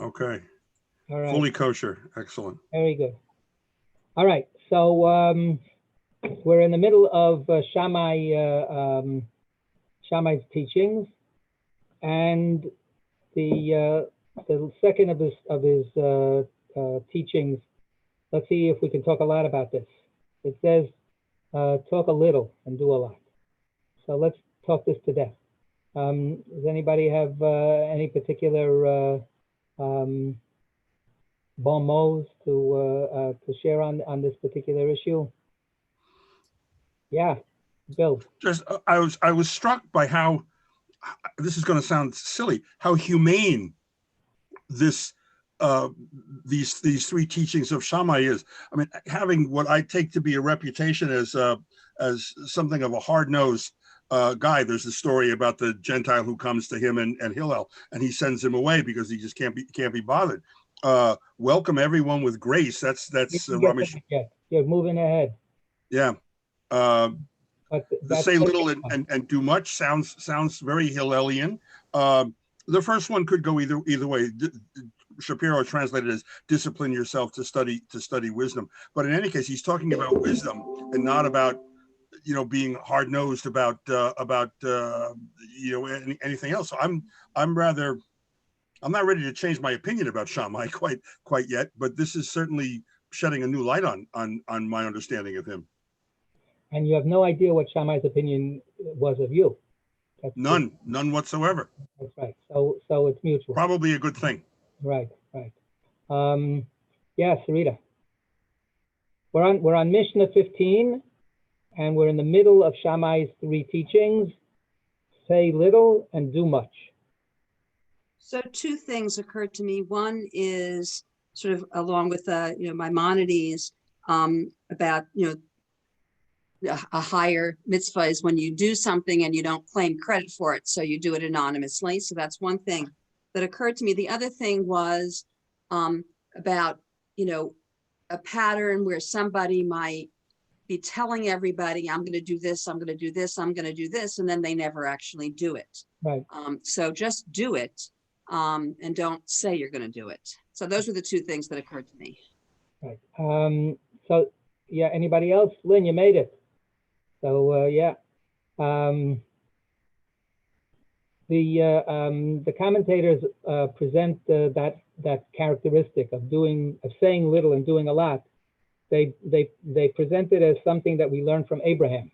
Okay. All right. Fully kosher. Excellent. Very good. All right. So we're in the middle of Shammai's teachings, and the second of his teachings. Let's see if we can talk a lot about this. It says, talk a little and do a lot. So let's talk this to death. Does anybody have any particular bon mots to share on this particular issue? Yeah, Bill. Just I was struck by how, this is going to sound silly, how humane this these three teachings of Shammai is. I mean, having what I take to be a reputation as something of a hard-nosed guy. There's a story about the Gentile who comes to him and Hillel, and he sends him away because he just can't be bothered. Welcome everyone with grace. That's Ramesh. Yeah, you're moving ahead. Yeah. Say little and do much sounds very Hillelian. The first one could go either way. Shapiro translated as discipline yourself to study wisdom. But in any case, he's talking about wisdom and not about being hard nosed about anything else. So I'm not ready to change my opinion about Shammai quite yet. But this is certainly shedding a new light on my understanding of him. And you have no idea what Shammai's opinion was of you. None whatsoever. That's right. So it's mutual. Probably a good thing. Right. Yeah, Sarita. We're on Mishnah 15, and we're in the middle of Shammai's three teachings: say little and do much. So two things occurred to me. One is sort of along with Maimonides about a higher mitzvah is when you do something and you don't claim credit for it, so you do it anonymously. So that's one thing that occurred to me. The other thing was about a pattern where somebody might be telling everybody, I'm going to do this, I'm going to do this, I'm going to do this, and then they never actually do it. Right. So just do it and don't say you're going to do it. So those were the two things that occurred to me. Right. So yeah, anybody else? Lynn, you made it. So yeah, the commentators present that characteristic of saying little and doing a lot. They present it as something that we learned from Abraham.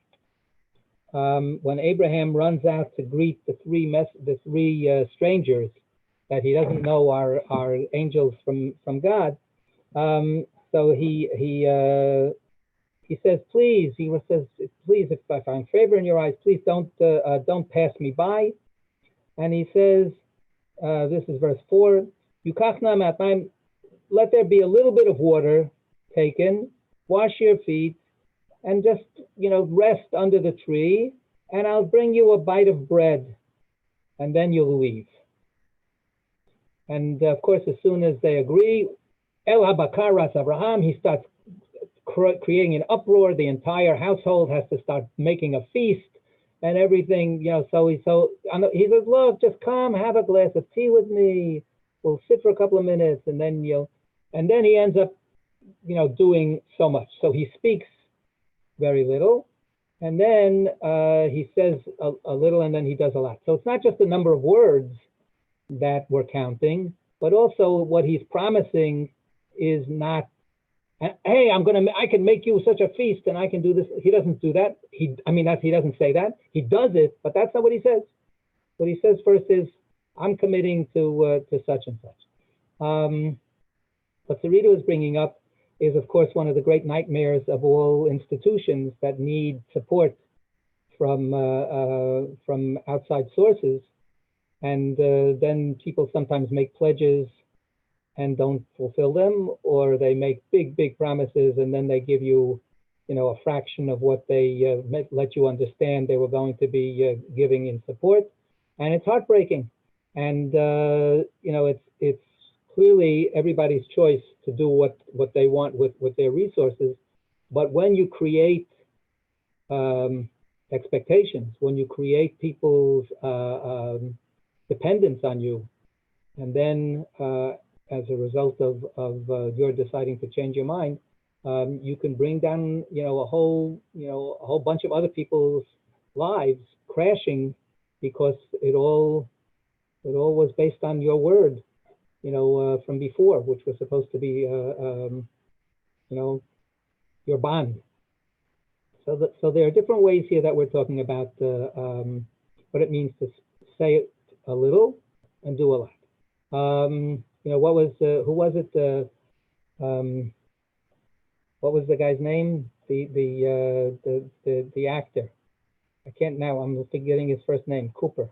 When Abraham runs out to greet the three strangers that he doesn't know are angels from God, so he says, please, please, if I find favor in your eyes, please don't pass me by. And he says, this is verse 4, let there be a little bit of water taken, wash your feet, and just, rest under the tree, and I'll bring you a bite of bread, and then you'll leave. And of course, as soon as they agree, El Habakar Ras Abraham, he starts creating an uproar. The entire household has to start making a feast and everything, so he says, look, just come, have a glass of tea with me. We'll sit for a couple of minutes, and then he ends up, doing so much. So he speaks very little, and then he says a little, and then he does a lot. So it's not just the number of words that we're counting, but also what he's promising is not, hey, I can make you such a feast and I can do this. He doesn't do that. He doesn't say that. He does it, but that's not what he says. What he says first is, I'm committing to such and such. What Sarita is bringing up is, of course, one of the great nightmares of all institutions that need support from outside sources. And then people sometimes make pledges and don't fulfill them, or they make big promises and then they give you, a fraction of what they let you understand they were going to be giving in support, and it's heartbreaking. And it's clearly everybody's choice to do what they want with their resources. But when you create expectations, when you create people's dependence on you, and then as a result of your deciding to change your mind, you can bring down, a whole bunch of other people's lives crashing because it all was based on your word, from before, which was supposed to be, your bond. So there are different ways here that we're talking about what it means to say it a little and do a lot. What was who was it? What was the guy's name? The actor. I can't now. I'm forgetting his first name. Cooper.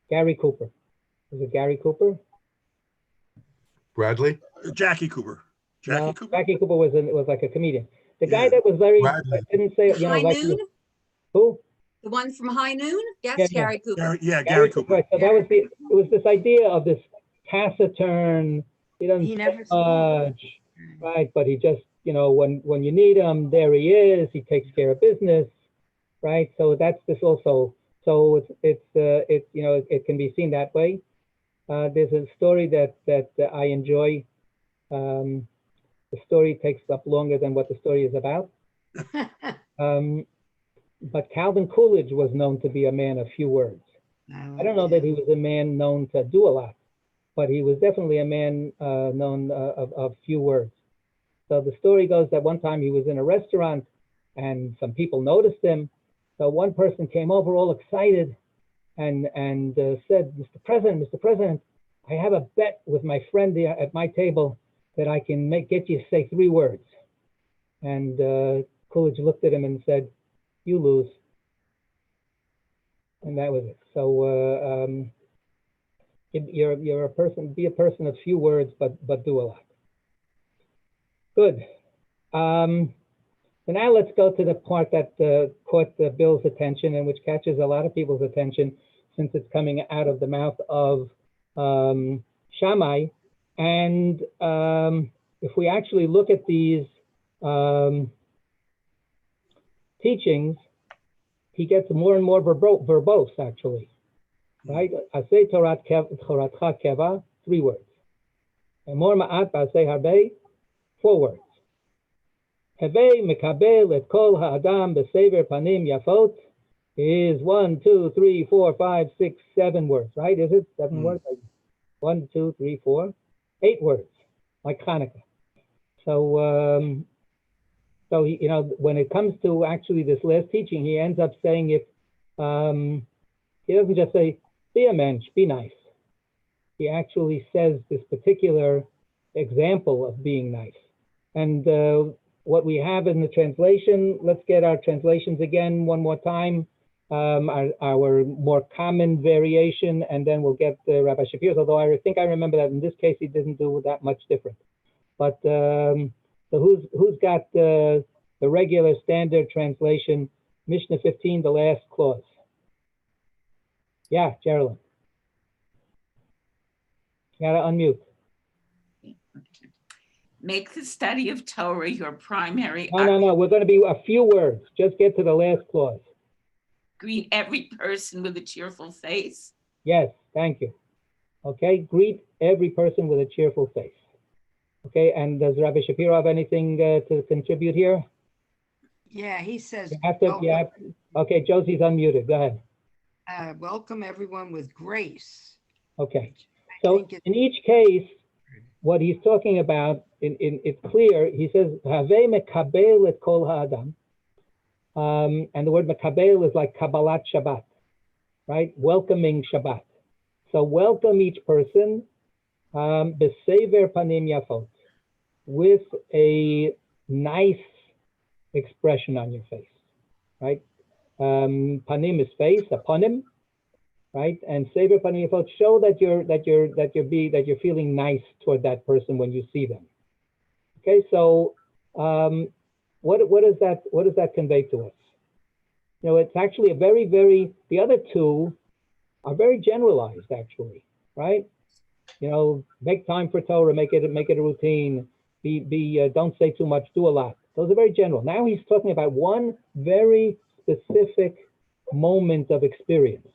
Gary Cooper. Was it Gary Cooper? Bradley? Jackie Cooper. Jackie Cooper? Jackie Cooper was like a comedian. The guy that was very, didn't say, High Noon? Who? The one from High Noon? Yes, Gary Cooper. Gary Cooper. Right. So that was it was this idea of this taciturn, he doesn't say much, right? But he just, when you need him, there he is. He takes care of business, right? So that's this also. So it can be seen that way. There's a story that I enjoy. The story takes up longer than what the story is about. But Calvin Coolidge was known to be a man of few words. I don't know that he was a man known to do a lot, but he was definitely a man known of few words. So the story goes that one time he was in a restaurant and some people noticed him. So one person came over all excited and said, Mr. President, I have a bet with my friend at my table that I can get you to say 3 words. And Coolidge looked at him and said, you lose. And that was it. So you're a person, be a person of few words, but do a lot. Good. So now let's go to the part that caught Bill's attention and which catches a lot of people's attention since it's coming out of the mouth of Shammai. And if we actually look at these teachings, he gets more and more verbose, actually, right? Aseh Toratcha Keva, 3 words. Emor Ma'at Ba'aseh Harbe, 4 words. Hevei Mekabel et Kol Ha'adam B'Sever Panim Yafot is 1, 2, 3, 4, 5, 6, 7 words, right? Is it 7 words? 1, 2, 3, 4, 8 words, like Hanukkah. So, so he, when it comes to actually this last teaching, he ends up saying if he doesn't just say, be a mensch, be nice. He actually says this particular example of being nice. And what we have in the translation, let's get our translations again one more time, our more common variation, and then we'll get Rabbi Shapir's, although I think I remember that in this case, he didn't do that much different. But so who's got the regular standard translation, Mishnah 15, the last clause? Yeah, Geraldine. You gotta unmute. Make the study of Torah your primary. No. We're going to be a few words. Just get to the last clause. Greet every person with a cheerful face. Yes, thank you. Okay, greet every person with a cheerful face. Okay, and does Rabbi Shapiro have anything to contribute here? Yeah, he says. Okay, Josie's unmuted. Go ahead. Welcome everyone with grace. Okay, so in each case, what he's talking about, it's clear. He says, "Havei mekabel et kol ha'adam," and the word mekabel is like Kabbalat Shabbat, right? Welcoming Shabbat. So welcome each person, b'sever panim yafot, with a nice expression on your face, right? Panim is face, aponim, right? And sever panim yafot, show that you're feeling nice toward that person when you see them. Okay, so what does that convey to us? It's actually a very, very, the other two are very generalized, actually, right? Make time for Torah, make it a routine. Don't say too much, do a lot. Those are very general. Now he's talking about one very specific moment of experience.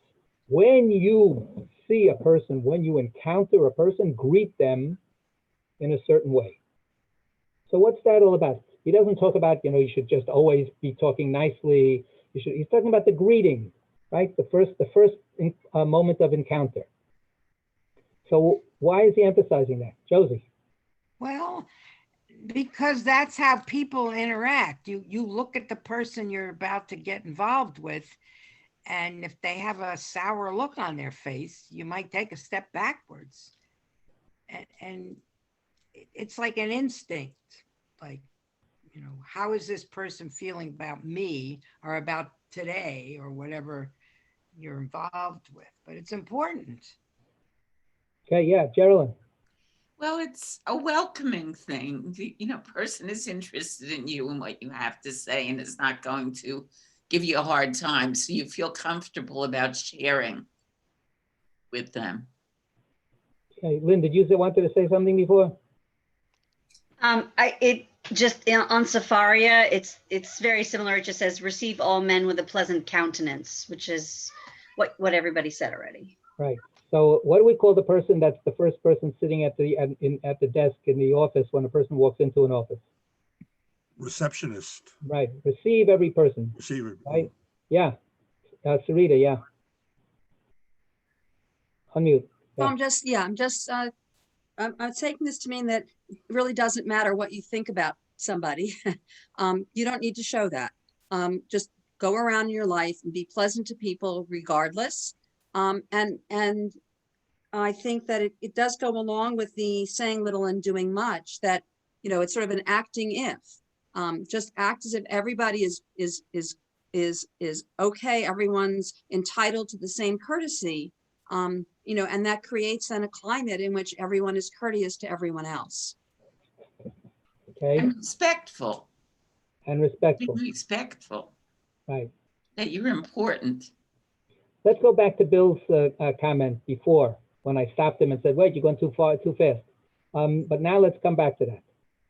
When you see a person, when you encounter a person, greet them in a certain way. So what's that all about? He doesn't talk about, you should just always be talking nicely. He's talking about the greeting, right? The first moment of encounter. So why is he emphasizing that? Josie? Well, because that's how people interact. You look at the person you're about to get involved with, and if they have a sour look on their face, you might take a step backwards. And it's like an instinct, like, how is this person feeling about me or about today or whatever you're involved with? But it's important. Okay, yeah, Geraldine. Well, it's a welcoming thing. The person is interested in you and what you have to say, and is not going to give you a hard time. So you feel comfortable about sharing with them. Okay, Lynn, did you wanted to say something before? On Safaria, it's very similar. It just says receive all men with a pleasant countenance, which is what everybody said already. Right. So what do we call the person that's the first person sitting at the desk in the office when a person walks into an office? Receptionist. Right. Receive every person. Receiver. Right. Yeah. Sarita, yeah. Unmute. Yeah. I'm taking this to mean that it really doesn't matter what you think about somebody. You don't need to show that. Just go around in your life and be pleasant to people regardless. And I think that it does go along with the saying little and doing much, that, it's sort of an acting if. Just act as if everybody is okay. Everyone's entitled to the same courtesy. And that creates then a climate in which everyone is courteous to everyone else. Okay. And respectful. And respectful. Be respectful. Right. That you're important. Let's go back to Bill's comment before, when I stopped him and said, wait, you're going too fast. But now let's come back to that.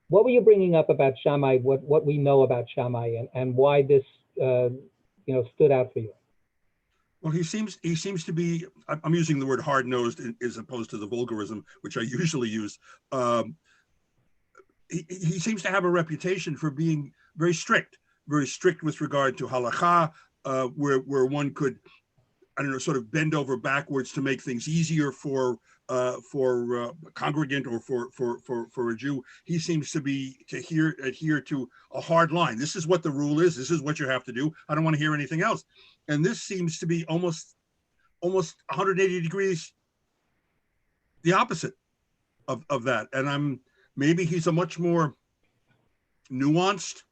What were you bringing up about Shammai, what we know about Shammai, and why this stood out for you? Well, he seems to be, I'm using the word hard-nosed as opposed to the vulgarism, which I usually use. He seems to have a reputation for being very strict with regard to halakha, where one could, sort of bend over backwards to make things easier for a congregant or for a Jew. He seems to adhere to a hard line. This is what the rule is. This is what you have to do. I don't want to hear anything else. And this seems to be almost 180 degrees the opposite of that. And maybe he's a much more nuanced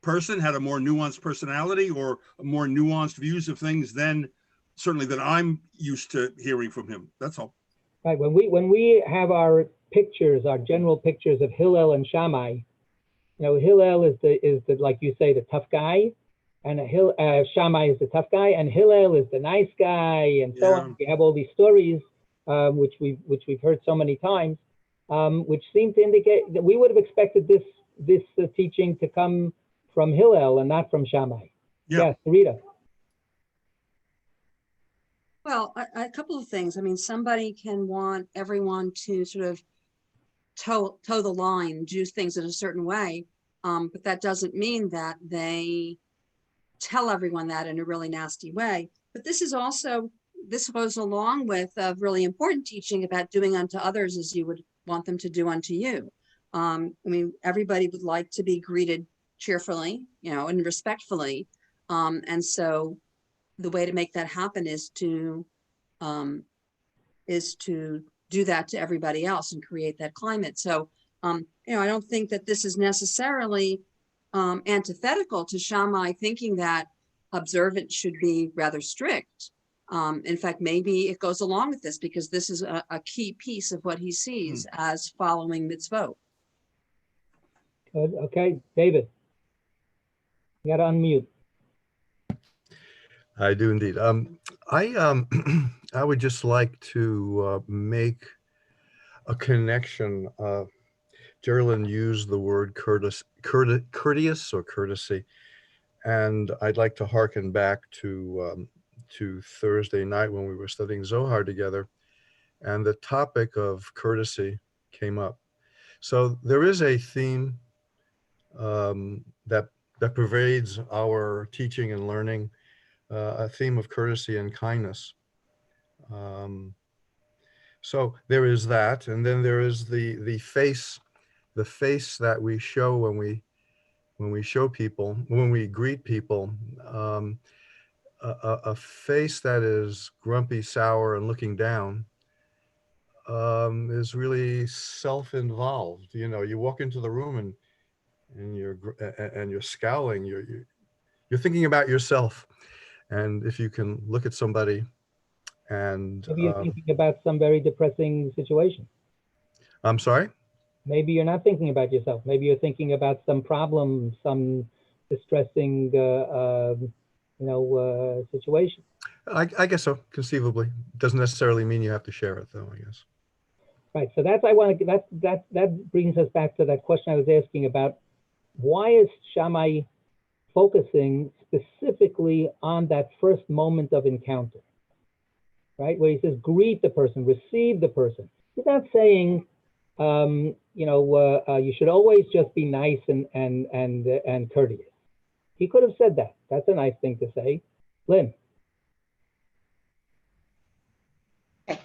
person, had a more nuanced personality or more nuanced views of things than I'm used to hearing from him. That's all. Right. When we have our general pictures of Hillel and Shammai, Hillel is the like you say, the tough guy, and Shammai is the tough guy, and Hillel is the nice guy, and so on. We have all these stories, which we've heard so many times, which seem to indicate that we would have expected this teaching to come from Hillel and not from Shammai. Yeah, Rita. Well, a couple of things. I mean, somebody can want everyone to sort of toe the line, do things in a certain way, but that doesn't mean that they tell everyone that in a really nasty way. But this goes along with a really important teaching about doing unto others as you would want them to do unto you. I mean, everybody would like to be greeted cheerfully, and respectfully, and so the way to make that happen is to do that to everybody else and create that climate. So, I don't think that this is necessarily antithetical to Shammai thinking that observance should be rather strict. In fact, maybe it goes along with this because this is a key piece of what he sees as following mitzvot. Good. Okay, David, you got to unmute. I do indeed. I would just like to make a connection. Geraldine used the word courteous or courtesy, and I'd like to hearken back to Thursday night when we were studying Zohar together, and the topic of courtesy came up. So there is a theme that pervades our teaching and learning, a theme of courtesy and kindness. So there is that, and then there is the face that we show when we show people, when we greet people. A face that is grumpy, sour, and looking down is really self-involved. You know, you walk into the room and you're scowling. You're thinking about yourself. And if you can look at somebody and Maybe you're thinking about some very depressing situation. I'm sorry? Maybe you're not thinking about yourself. Maybe you're thinking about some problem, some distressing, situation. I guess so, conceivably. Doesn't necessarily mean you have to share it, though, I guess. Right. So that brings us back to that question I was asking about why is Shammai focusing specifically on that first moment of encounter, right? Where he says, greet the person, receive the person. He's not saying, you should always just be nice and courteous. He could have said that. That's a nice thing to say. Lynn. Okay.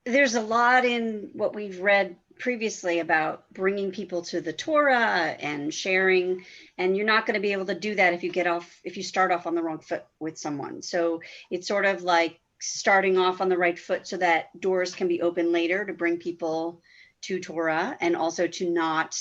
There's a lot in what we've read previously about bringing people to the Torah and sharing, and you're not going to be able to do that if you start off on the wrong foot with someone. So it's sort of like starting off on the right foot so that doors can be open later to bring people to Torah, and also to not,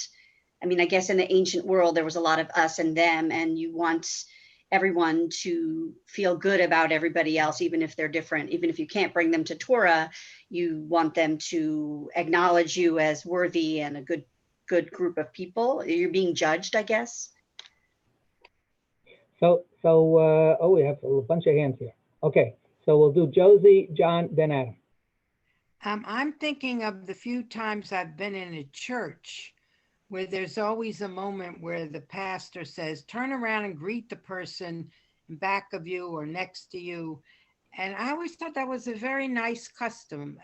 I guess in the ancient world, there was a lot of us and them, and you want everyone to feel good about everybody else, even if they're different. Even if you can't bring them to Torah, you want them to acknowledge you as worthy and a good group of people. You're being judged, I guess. So we have a bunch of hands here. Okay, so we'll do Josie, John, then Adam. I'm thinking of the few times I've been in a church where there's always a moment where the pastor says, turn around and greet the person in back of you or next to you. And I always thought that was a very nice custom,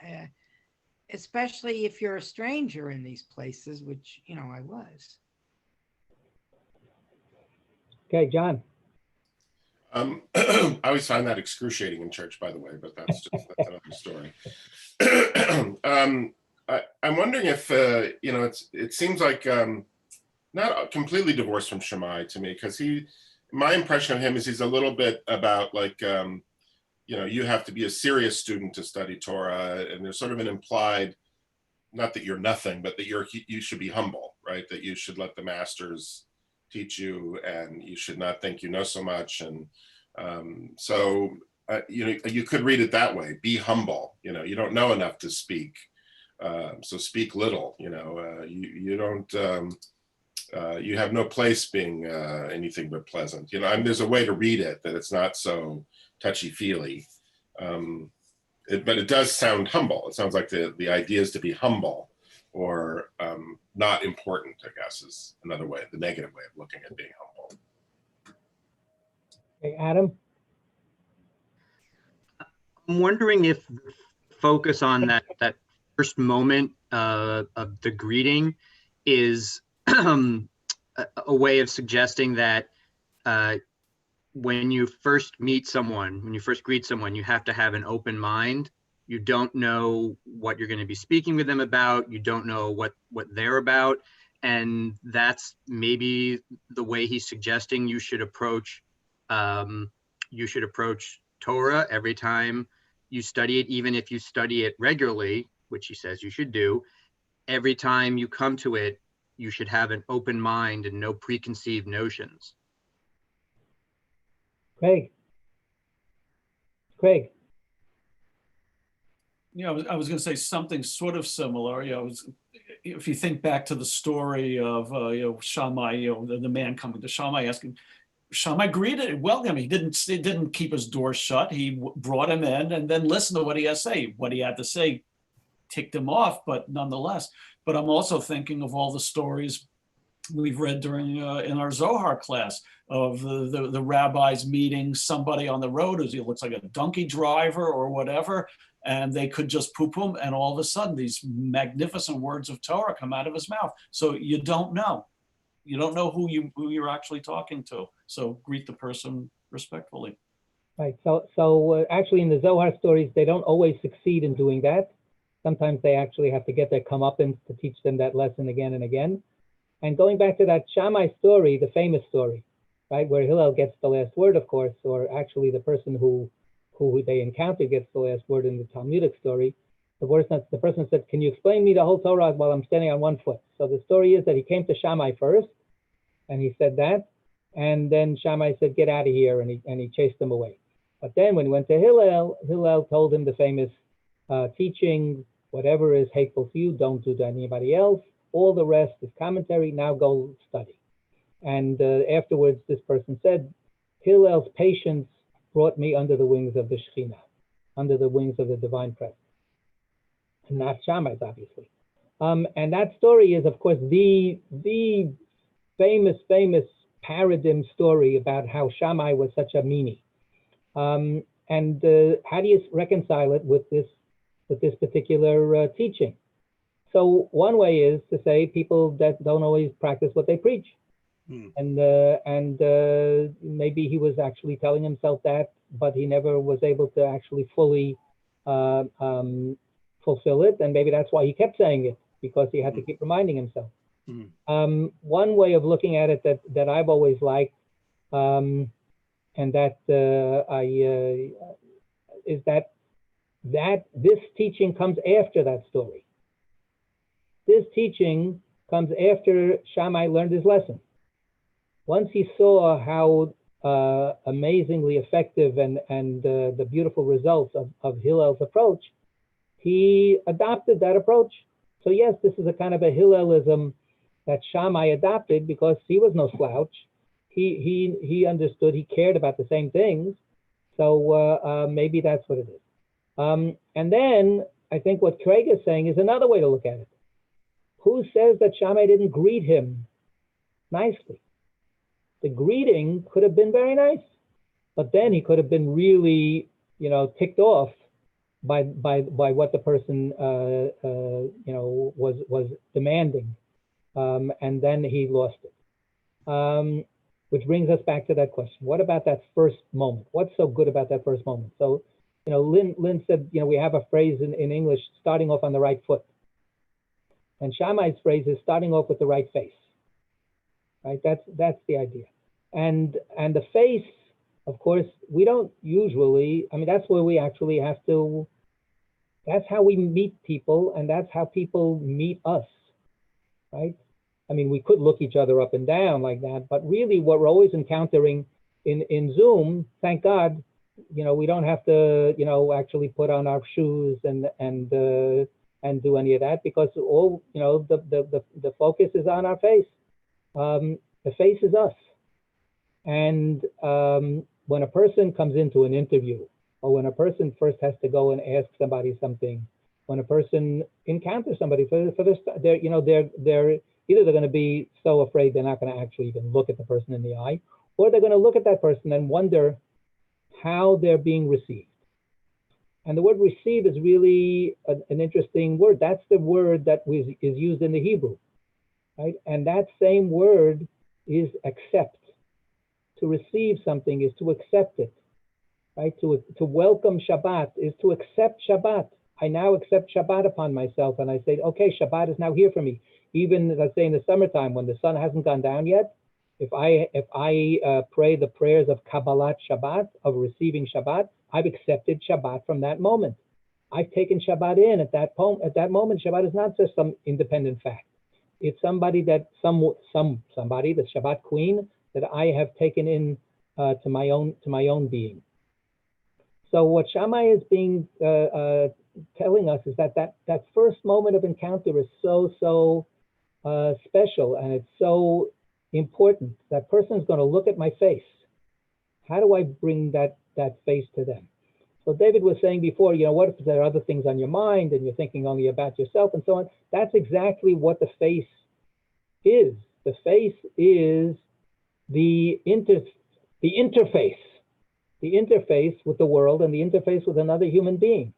especially if you're a stranger in these places, which, I was. Okay, John. I always find that excruciating in church, by the way, but that's another story. I'm wondering if, it seems like not completely divorced from Shammai to me, because my impression of him is he's a little bit about like, you have to be a serious student to study Torah, and there's sort of an implied, not that you're nothing, but that you should be humble, right? That you should let the masters teach you, and you should not think you know so much. And you could read it that way: be humble. You don't know enough to speak. So speak little, you don't, you have no place being anything but pleasant. There's a way to read it that it's not so touchy-feely, but it does sound humble. It sounds like the idea is to be humble, or not important, I guess, is another way, the negative way of looking at being humble. Okay, Adam? I'm wondering if focus on that first moment of the greeting is a way of suggesting that when you first meet someone, when you first greet someone, you have to have an open mind. You don't know what you're going to be speaking with them about. You don't know what they're about. And that's maybe the way he's suggesting you should approach Torah every time you study it, even if you study it regularly, which he says you should do. Every time you come to it, you should have an open mind and no preconceived notions. Craig. I was going to say something sort of similar. If you think back to the story of Shammai, the man coming to Shammai asking, Shammai greeted, welcome. He didn't keep his door shut. He brought him in and then listened to what he had to say. What he had to say ticked him off, but nonetheless. But I'm also thinking of all the stories we've read during in our Zohar class of the rabbis meeting somebody on the road who looks like a donkey driver or whatever, and they could just poop him, and all of a sudden these magnificent words of Torah come out of his mouth. So you don't know. You don't know who you're actually talking to. So greet the person respectfully. Right. So actually, in the Zohar stories, they don't always succeed in doing that. Sometimes they actually have to get their comeuppance to teach them that lesson again and again. And going back to that Shammai story, the famous story, right, where Hillel gets the last word, of course, or actually the person who they encounter gets the last word in the Talmudic story. The person said, "Can you explain me the whole Torah while I'm standing on one foot?" So the story is that he came to Shammai first, and he said that, and then Shammai said, "Get out of here," and he chased him away. But then when he went to Hillel, Hillel told him the famous teaching: whatever is hateful to you, don't do to anybody else. All the rest is commentary. Now go study. And afterwards, this person said, Hillel's patience brought me under the wings of the Shekhinah, under the wings of the divine presence. And not Shammai's, obviously. And that story is, of course, the famous paradigm story about how Shammai was such a meanie. And how do you reconcile it with this particular teaching? So one way is to say people that don't always practice what they preach. And maybe he was actually telling himself that, but he never was able to actually fully fulfill it. And maybe that's why he kept saying it, because he had to keep reminding himself. One way of looking at it that I've always liked, and that is that this teaching comes after that story. This teaching comes after Shammai learned his lesson. Once he saw how amazingly effective and the beautiful results of Hillel's approach, he adopted that approach. So yes, this is a kind of a Hillelism that Shammai adopted because he was no slouch. He understood, he cared about the same things. So maybe that's what it is. And then I think what Craig is saying is another way to look at it. Who says that Shammai didn't greet him nicely? The greeting could have been very nice, but then he could have been really, ticked off by what the person, was demanding, and then he lost it. Which brings us back to that question: what about that first moment? What's so good about that first moment? So, Lynn said, we have a phrase in English, starting off on the right foot. And Shammai's phrase is starting off with the right face, right? That's the idea. And the face, of course, we don't usually, that's where we actually have to, that's how we meet people, and that's how people meet us, right? We could look each other up and down like that, but really what we're always encountering in Zoom, thank God, we don't have to, actually put on our shoes and do any of that, because all, the focus is on our face. The face is us. And when a person comes into an interview, or when a person first has to go and ask somebody something, when a person encounters somebody they're either they're going to be so afraid they're not going to actually even look at the person in the eye, or they're going to look at that person and wonder how they're being received. And the word receive is really an interesting word. That's the word that is used in the Hebrew, right? And that same word is accept. To receive something is to accept it, right? To welcome Shabbat is to accept Shabbat. I now accept Shabbat upon myself, and I say, okay, Shabbat is now here for me. Even, let's say, in the summertime when the sun hasn't gone down yet, if I pray the prayers of Kabbalat Shabbat, of receiving Shabbat, I've accepted Shabbat from that moment. I've taken Shabbat in at that moment. Shabbat is not just some independent fact. It's somebody that somebody, the Shabbat queen, that I have taken in to my own being. So what Shammai is being telling us is that first moment of encounter is so special, and it's so important. That person is going to look at my face. How do I bring that face to them? So David was saying before, what if there are other things on your mind and you're thinking only about yourself and so on? That's exactly what the face is. The face is the interface with the world and the interface with another human being.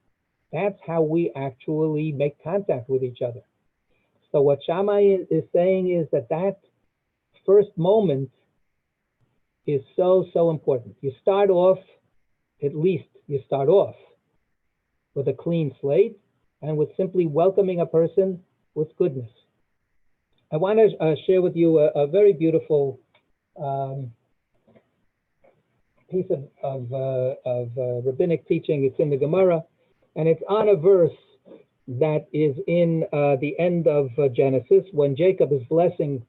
That's how we actually make contact with each other. So what Shammai is saying is that that first moment is so, so important. You start off, at least you start off with a clean slate and with simply welcoming a person with goodness. I want to share with you a very beautiful piece of rabbinic teaching. It's in the Gemara, and it's on a verse that is in the end of Genesis, when Jacob is blessing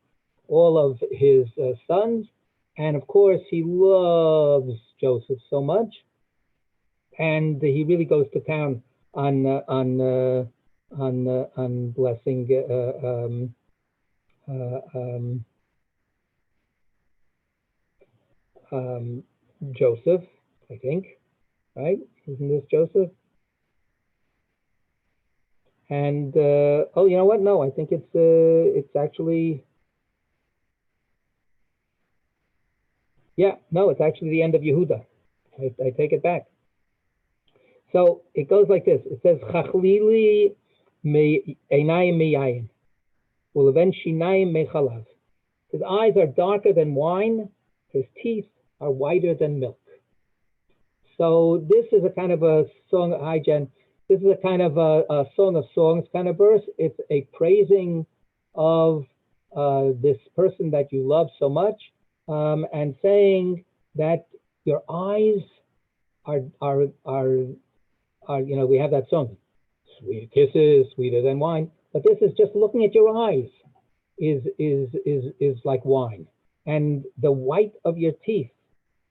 all of his sons. And of course, he loves Joseph so much, and he really goes to town on blessing Joseph, I think, right? Isn't this Joseph? And oh, you know what? No, I think it's actually, yeah, no, it's actually the end of Yehuda. I take it back. So it goes like this. It says, Chachlili einayim miyayin, uleven shinayim mechalav. His eyes are darker than wine. His teeth are whiter than milk. So this is a kind of a song. Hi, Jen. This is a kind of a Song of Songs kind of verse. It's a praising of this person that you love so much, and saying that your eyes are you know, we have that song, sweet kisses, sweeter than wine. But this is just looking at your eyes is like wine, and the white of your teeth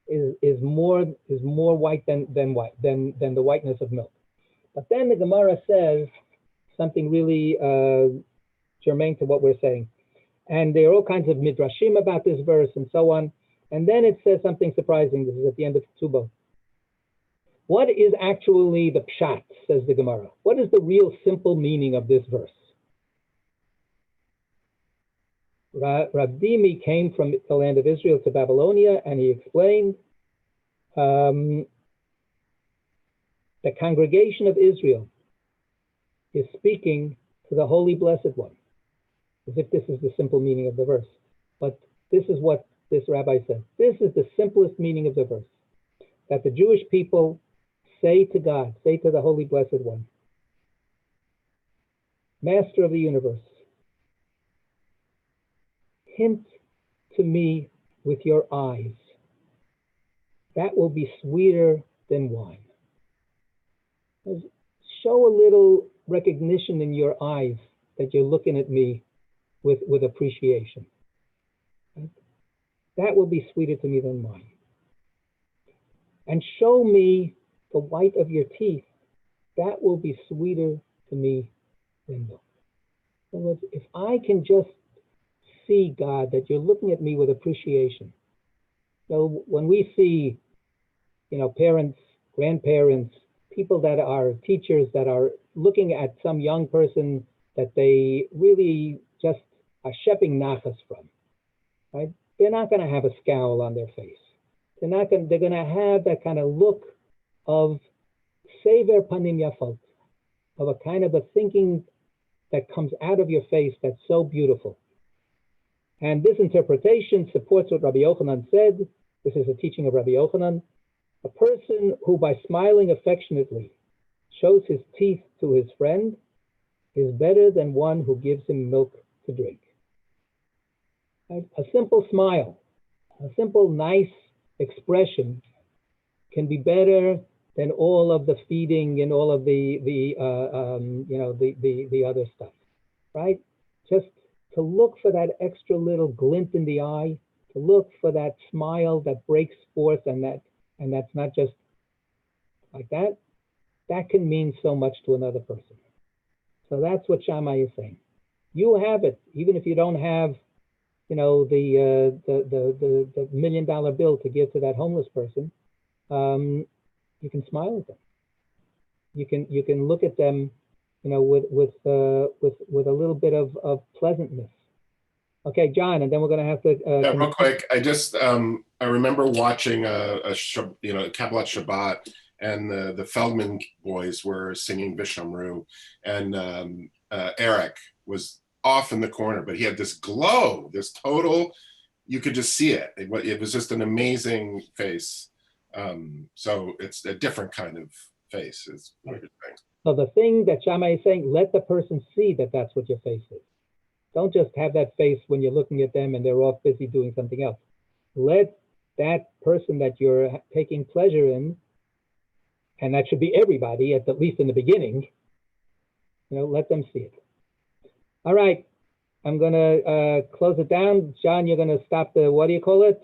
is more white than the whiteness of milk. But then the Gemara says something really germane to what we're saying. And there are all kinds of midrashim about this verse and so on. And then it says something surprising. This is at the end of Ketubah. What is actually the pshat, says the Gemara? What is the real simple meaning of this verse? Rabdimi came from the land of Israel to Babylonia, and he explained the congregation of Israel is speaking to the Holy Blessed One, as if this is the simple meaning of the verse. But this is what this rabbi said. This is the simplest meaning of the verse, that the Jewish people say to God, say to the Holy Blessed One, Master of the universe, hint to me with your eyes. That will be sweeter than wine. Show a little recognition in your eyes that you're looking at me with appreciation. Right? That will be sweeter to me than wine. And show me the white of your teeth. That will be sweeter to me than milk. In other words, if I can just see, God, that you're looking at me with appreciation. So when we see, you know, parents, grandparents, people that are teachers that are looking at some young person that they really just are shepping nachas from, right? They're not going to have a scowl on their face. They're going to have that kind of look of sever panim yafot, of a kind of a thinking that comes out of your face that's so beautiful. And this interpretation supports what Rabbi Yochanan said. This is a teaching of Rabbi Yochanan. A person who by smiling affectionately shows his teeth to his friend is better than one who gives him milk to drink. Right? A simple smile, a simple nice expression can be better than all of the feeding and all of the other stuff, right? Just to look for that extra little glint in the eye, to look for that smile that breaks forth, and that's not just like that, that can mean so much to another person. So that's what Shammai is saying. You have it, even if you don't have, you know, the $1 million bill to give to that homeless person. You can smile at them. You can look at them, you know, with a little bit of pleasantness. Okay, John, and then we're going to have to. Yeah, real quick. I just I remember watching a Kabbalat Shabbat, and the Feldman boys were singing Bishomru, and Eric was off in the corner, but he had this glow, this total, you could just see it. It was just an amazing face. So it's a different kind of face, is what you're saying. So the thing that Shammai is saying, let the person see that that's what your face is. Don't just have that face when you're looking at them and they're off busy doing something else. Let that person that you're taking pleasure in, and that should be everybody, at least in the beginning, let them see it. All right, I'm gonna close it down. John, you're gonna stop the, what do you call it?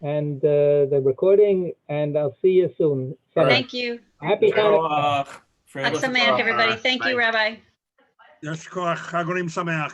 And the recording, and I'll see you soon. Thank you. Happy Hanukkah. Chag Sameach, everybody. Thank you, Rabbi. יש כוח, חג אורים שמח.